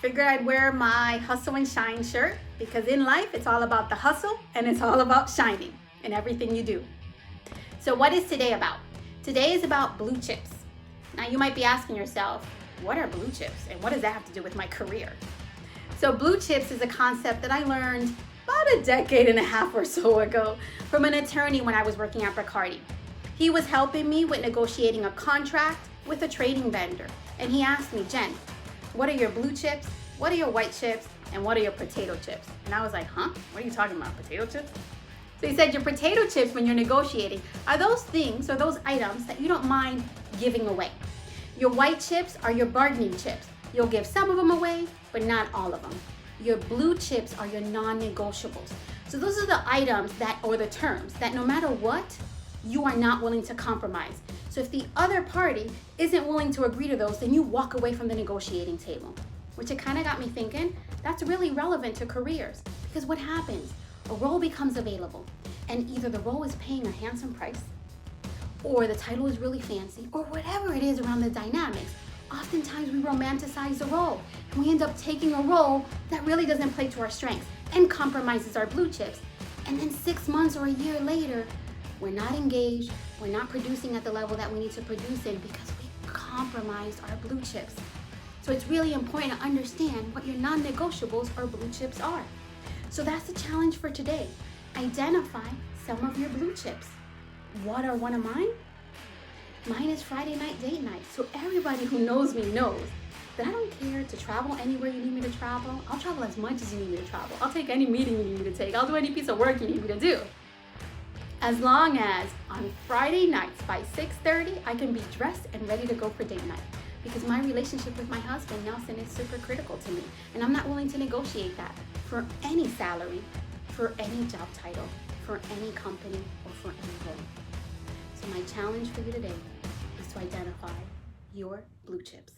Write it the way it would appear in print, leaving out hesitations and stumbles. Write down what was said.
figured I'd wear my hustle and shine shirt because in life, it's all about the hustle and it's all about shining in everything you do. So what is today about? Today is about blue chips. Now you might be asking yourself, what are blue chips and what does that have to do with my career? So blue chips is a concept that I learned about a decade and a half or so ago from an attorney when I was working at Bacardi. He was helping me with negotiating a contract with a trading vendor. And he asked me, Jen, what are your blue chips? What are your white chips? And what are your potato chips? And I was like, huh? What are you talking about, potato chips? So he said, your potato chips when you're negotiating are those things or those items that you don't mind giving away. Your white chips are your bargaining chips. You'll give some of them away, but not all of them. Your blue chips are your non-negotiables. So those are the items that, or the terms that no matter what, you are not willing to compromise. So if the other party isn't willing to agree to those, then you walk away from the negotiating table. Which it kind of got me thinking, that's really relevant to careers. Because what happens? A role becomes available, and either the role is paying a handsome price, or the title is really fancy, or whatever it is around the dynamics. Oftentimes we romanticize the role, and we end up taking a role that really doesn't play to our strengths and compromises our blue chips. And then 6 months or a year later, we're not engaged, we're not producing at the level that we need to produce in because we compromised our blue chips. So it's really important to understand what your non-negotiables or blue chips are. So that's the challenge for today. Identify some of your blue chips. What are one of mine? Mine is Friday night date night. So everybody who knows me knows that I don't care to travel anywhere you need me to travel. I'll travel as much as you need me to travel. I'll take any meeting you need me to take. I'll do any piece of work you need me to do. As long as on Friday nights by 6:30, I can be dressed and ready to go for date night. Because my relationship with my husband, Nelson, is super critical to me. And I'm not willing to negotiate that for any salary, for any job title, for any company, or for any role. So my challenge for you today is to identify your blue chips.